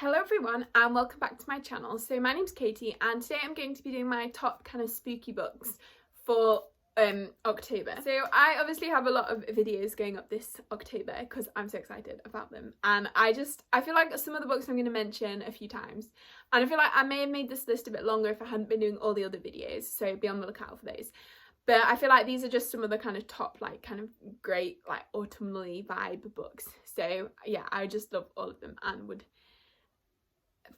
Hello everyone and welcome back to my channel. So my name's Katie and today I'm going to be doing my top kind of spooky books for October. So I obviously have a lot of videos going up this October because I'm so excited about them, and I feel like some of the books I'm going to mention a few times, and I feel like I may have made this list a bit longer if I hadn't been doing all the other videos, so be on the lookout for those. But I feel like these are just some of the kind of top kind of great autumnally vibe books. So yeah, I just love all of them and would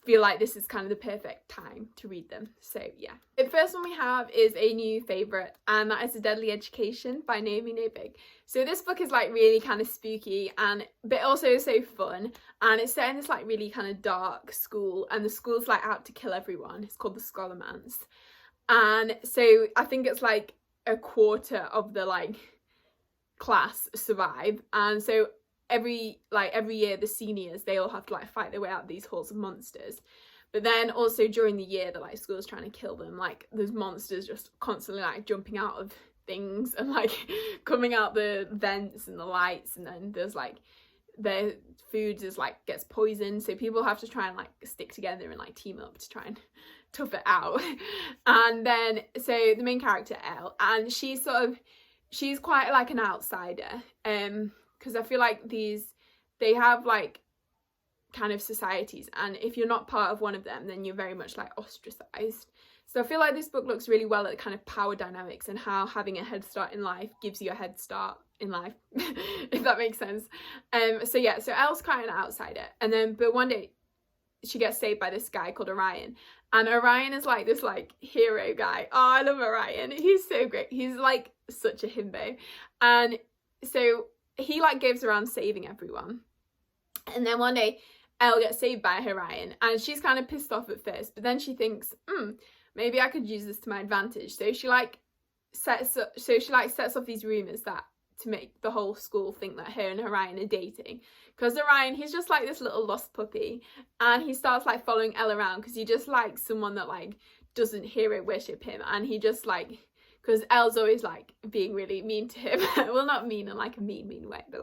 feel like this is kind of the perfect time to read them. So yeah, the first one we have is a new favourite, and that is A Deadly Education by Naomi Novik. So this book is really kind of spooky and but also so fun, and it's set in this really kind of dark school, and the school's out to kill everyone. It's called the Scholomance, and so I think it's a quarter of the class survive, and so every year the seniors, they all have to fight their way out of these halls of monsters. But then also during the year that school's trying to kill them, there's monsters just constantly jumping out of things and coming out the vents and the lights, and then there's their food is gets poisoned, so people have to try and stick together and team up to try and tough it out. And then so the main character Elle, and she's quite an outsider, because I feel they have kind of societies, and if you're not part of one of them, then you're very much ostracized. So I feel this book looks really well at kind of power dynamics and how having a head start in life gives you a head start in life, if that makes sense. So yeah, so Elle's quite an outsider, and then but one day she gets saved by this guy called Orion, and Orion is this hero guy. Oh, I love Orion. He's so great. He's such a himbo, and so he goes around saving everyone. And then one day Elle gets saved by Orion, and she's kind of pissed off at first, but then she thinks, maybe I could use this to my advantage. So she sets off these rumors that to make the whole school think that her and Orion are dating, because Orion, he's just this little lost puppy, and he starts following Elle around because he just likes someone that doesn't hero worship him, and he just because Elle's always being really mean to him. Well, not mean in a mean way, but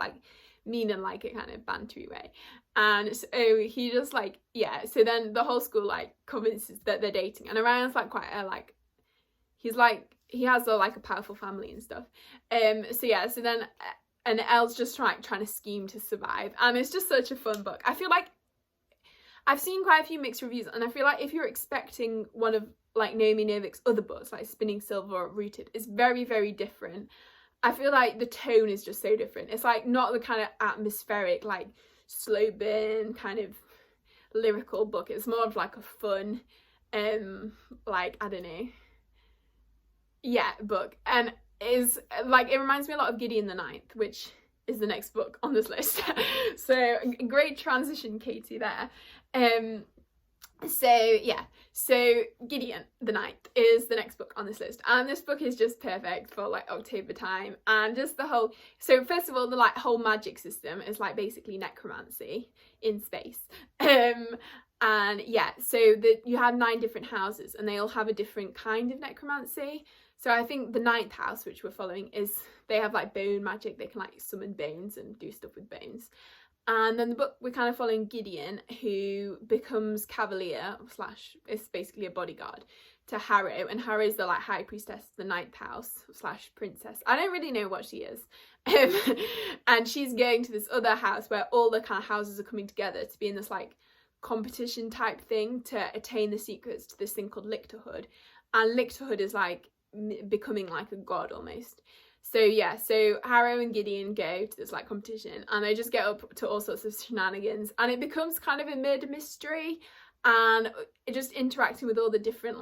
mean in a kind of bantery way. And so he just yeah, so then the whole school convinces that they're dating, and Orion's quite a he's he has a powerful family and stuff. So yeah, so then and Elle's just trying to scheme to survive, and it's just such a fun book. I feel I've seen quite a few mixed reviews, and I feel if you're expecting one of Naomi Novik's other books, Spinning Silver or Rooted, is very, very different. I feel the tone is just so different. It's not the kind of atmospheric, slow burn kind of lyrical book. It's more of a fun, I don't know, yeah, book. And is it reminds me a lot of Gideon the Ninth, which is the next book on this list. So great transition, Katie, there. So yeah, so Gideon the Ninth is the next book on this list, and this book is just perfect for October time, and just the whole, so first of all, the whole magic system is basically necromancy in space. And yeah, so you have 9 different houses, and they all have a different kind of necromancy. So I think the 9th house, which we're following, is they have bone magic. They can summon bones and do stuff with bones. And then the book, we're kind of following Gideon, who becomes Cavalier / is basically a bodyguard to Harrow, and Harrow is the high priestess of the 9th house / princess. I don't really know what she is. And she's going to this other house where all the kind of houses are coming together to be in this competition type thing to attain the secrets to this thing called lictorhood. And lictorhood is becoming a god almost. So yeah, so Harrow and Gideon go to this competition, and they just get up to all sorts of shenanigans, and it becomes kind of a murder mystery, and just interacting with all the different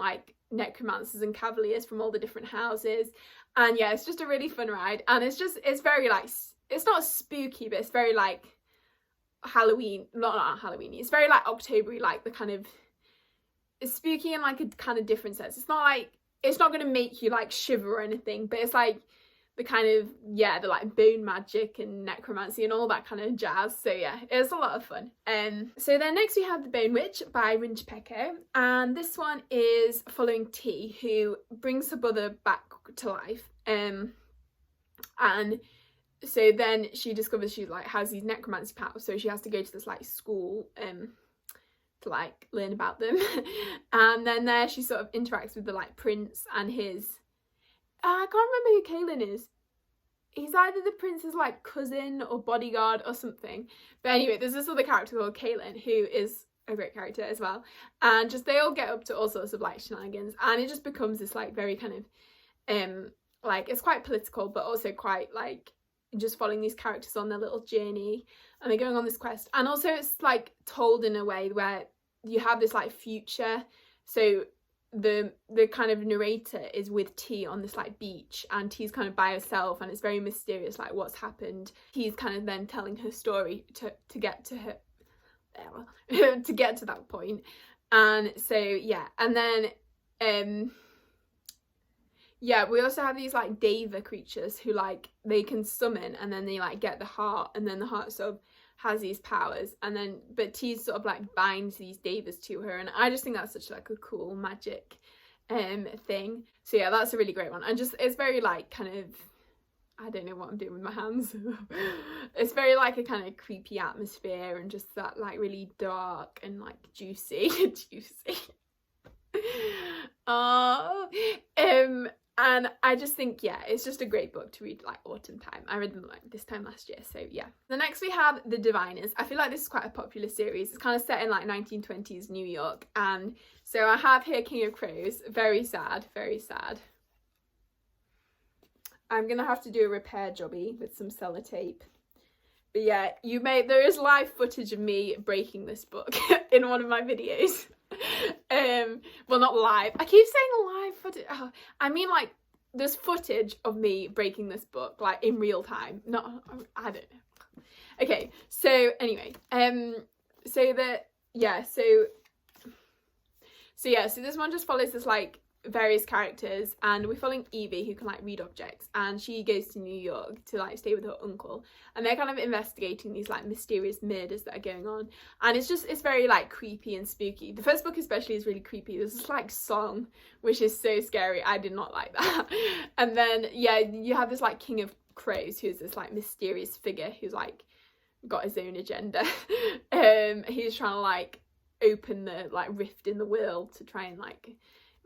necromancers and cavaliers from all the different houses. And yeah, it's just a really fun ride, and it's very it's not spooky, but it's very Halloween, not Halloweeny. It's very October-y, the kind of, it's spooky in a kind of different sense. It's not it's not going to make you shiver or anything, but it's the kind of, yeah, the bone magic and necromancy and all that kind of jazz. So yeah, it's a lot of fun. So then next we have The Bone Witch by Ringe Pecco, and this one is following T, who brings her brother back to life, and so then she discovers she has these necromancy powers, so she has to go to this school to like learn about them. And then there she sort of interacts with the like prince and his, I can't remember who Kaylin is. He's either the prince's like cousin or bodyguard or something. But anyway, there's this other character called Kaylin who is a great character as well. And just they all get up to all sorts of like shenanigans, and it just becomes this like very kind of like, it's quite political but also quite like just following these characters on their little journey, and they're going on this quest. And also it's like told in a way where you have this like future, so the kind of narrator is with T on this like beach, and T's kind of by herself, and it's very mysterious like what's happened. He's kind of then telling her story to get to her to get to that point. And so yeah, and then yeah, we also have these like deva creatures who like they can summon, and then they like get the heart, and then the heart sort of has these powers, and then but T sort of like binds these devas to her, and I just think that's such like a cool magic thing. So yeah, that's a really great one. And just it's very like kind of, I don't know what I'm doing with my hands. It's very like a kind of creepy atmosphere, and just that like really dark and like juicy juicy. And I just think, yeah, it's just a great book to read like autumn time. I read them like this time last year, so yeah. The next we have The Diviners. I feel like this is quite a popular series. It's kind of set in like 1920s New York, and so I have here King of Crows. Very sad, very sad. I'm gonna have to do a repair jobby with some sellotape. But yeah, there is live footage of me breaking this book in one of my videos. Well, not live. I keep saying live footage. Oh, I mean like there's footage of me breaking this book like in real time. Not, I don't know. Okay, so anyway, so this one just follows this like various characters, and we're following Evie, who can like read objects, and she goes to New York to like stay with her uncle, and they're kind of investigating these like mysterious murders that are going on. And it's very like creepy and spooky. The first book especially is really creepy. There's this like song which is so scary. I did not like that. And then yeah, you have this like King of Crows, who's this like mysterious figure who's like got his own agenda. He's trying to like open the like rift in the world to try and like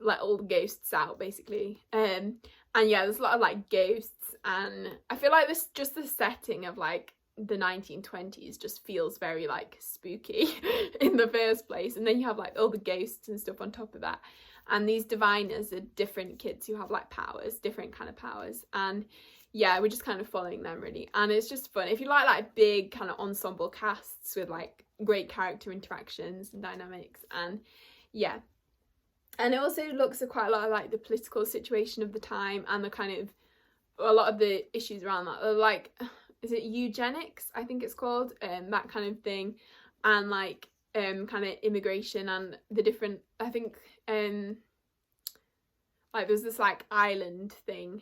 let all the ghosts out, basically. And yeah, there's a lot of like ghosts, and I feel like this just the setting of like the 1920s just feels very like spooky in the first place, and then you have like all the ghosts and stuff on top of that. And these diviners are different kids who have like powers, different kind of powers, and yeah, we're just kind of following them really. And it's just fun if you like big kind of ensemble casts with like great character interactions and dynamics. And yeah, and it also looks at quite a lot of like the political situation of the time, and the kind of a lot of the issues around that, like, is it eugenics, I think it's called, that kind of thing, and like kind of immigration and the different, I think like there's this like island thing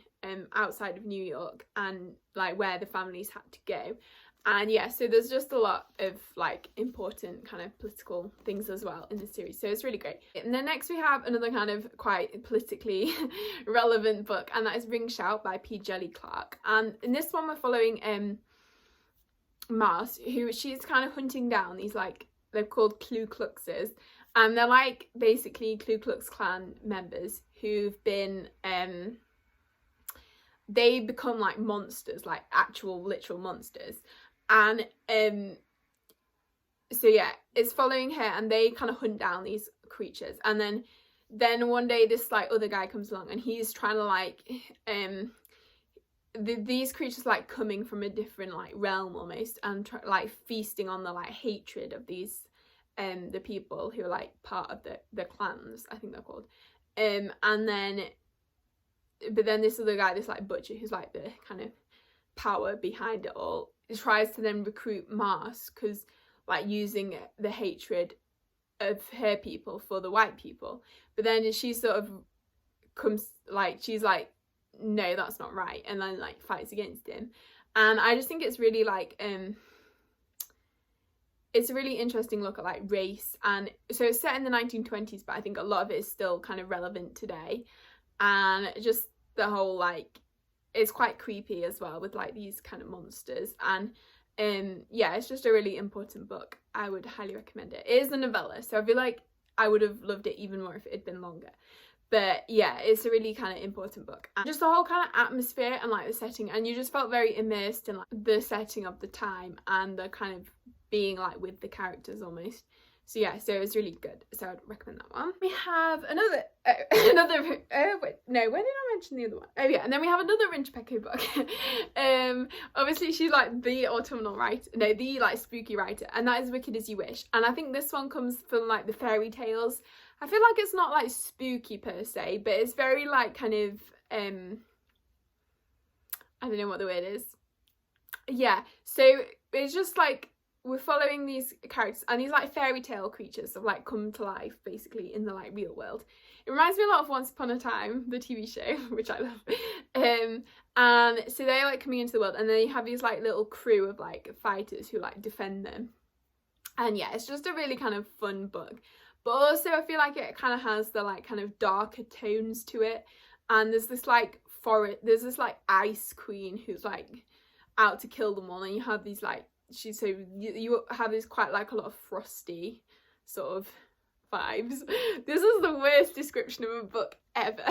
outside of New York, and like where the families had to go. And yeah, so there's just a lot of like important kind of political things as well in the series, so it's really great. And then next we have another kind of quite politically relevant book, and that is Ring Shout by P. Jelly Clark. And in this one we're following Mars, who she's kind of hunting down these like, they're called Ku Kluxes, and they're like basically Ku Klux Klan members who've been they become like monsters, like actual literal monsters. And so yeah, it's following her, and they kind of hunt down these creatures. And then one day this like other guy comes along, and he's trying to like these creatures like coming from a different like realm almost, and like feasting on the like hatred of these the people who are like part of the clans, I think they're called. And then but then this other guy, this like butcher, who's like the kind of power behind it all, tries to then recruit Mars, because like using the hatred of her people for the white people. But then she sort of comes like, she's like, no, that's not right, and then like fights against him. And I just think it's really like it's a really interesting look at like race. And so it's set in the 1920s, but I think a lot of it is still kind of relevant today. And just the whole like, it's quite creepy as well, with like these kind of monsters. And yeah, it's just a really important book. I would highly recommend it. It is a novella, so I feel like I would have loved it even more if it had been longer. But yeah, it's a really kind of important book. And just the whole kind of atmosphere and like the setting, and you just felt very immersed in like the setting of the time and the kind of being like with the characters almost. So yeah, so it was really good. So I'd recommend that one. We have another, wait, no, when did I mention the other one? Oh yeah, and then we have another Rinchpeko book. Obviously she's like the autumnal writer, no, the like spooky writer, and that is Wicked As You Wish. And I think this one comes from like the fairy tales. I feel like it's not like spooky per se, but it's very like kind of, I don't know what the word is. Yeah, so it's just like, we're following these characters and these like fairy tale creatures have like come to life basically in the like real world. It reminds me a lot of Once Upon a Time, the TV show, which I love. And so they're like coming into the world, and then you have these like little crew of like fighters who like defend them. And yeah, it's just a really kind of fun book. But also I feel like it kind of has the like kind of darker tones to it. And there's this like there's this like ice queen who's like out to kill them all, and you have these like, you have this quite like a lot of frosty sort of vibes. This is the worst description of a book ever.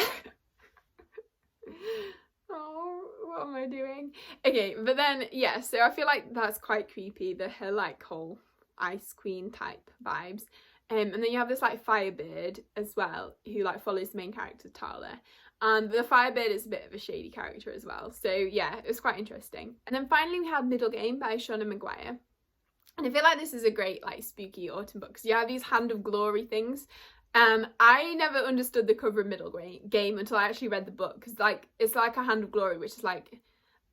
Oh, what am I doing? Okay, but then yeah, so I feel like that's quite creepy, her like whole ice queen type vibes. And then you have this like firebird as well, who like follows the main character Tala. And the firebird is a bit of a shady character as well. So yeah, it was quite interesting. And then finally we have Middle Game by Shauna Maguire. And I feel like this is a great like spooky autumn book, because you have these Hand of Glory things. I never understood the cover of Middle Game until I actually read the book, because like it's like a Hand of Glory, which is like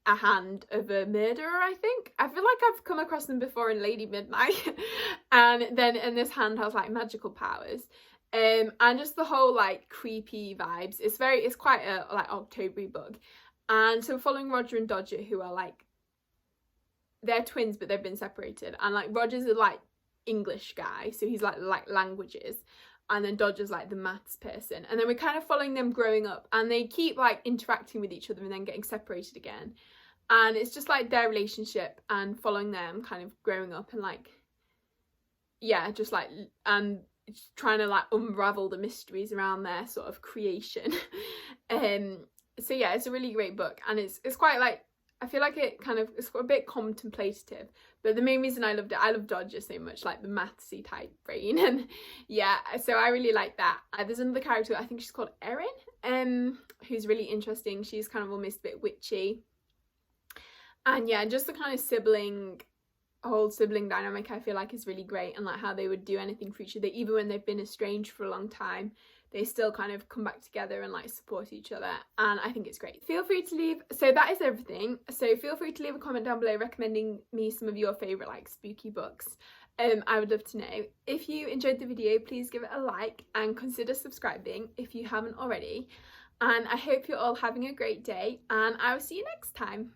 a hand of a murderer, I think. I feel like I've come across them before in Lady Midnight. And this hand has like magical powers. And just the whole like creepy vibes. It's quite a like October-y book. And so following Roger and Dodger, who are like, they're twins but they've been separated, and like Roger's a like English guy, so he's like languages, and then Dodger's like the maths person, and then we're kind of following them growing up, and they keep like interacting with each other and then getting separated again. And it's just like their relationship and following them kind of growing up, and like, yeah, just like, and trying to like unravel the mysteries around their sort of creation. So yeah, it's a really great book, and it's quite like, I feel like it's a bit contemplative, but the main reason I loved it, I love Dodger so much, like the mathsy type brain, and yeah, so I really like that. There's another character, I think she's called Erin, who's really interesting. She's kind of almost a bit witchy, and yeah, just the kind of whole sibling dynamic I feel like is really great, and like how they would do anything for each other, even when they've been estranged for a long time, they still kind of come back together and like support each other, and I think it's great. Feel free to leave, so that is everything, so feel free to leave a comment down below recommending me some of your favourite like spooky books. I would love to know. If you enjoyed the video, please give it a like and consider subscribing if you haven't already, and I hope you're all having a great day, and I will see you next time.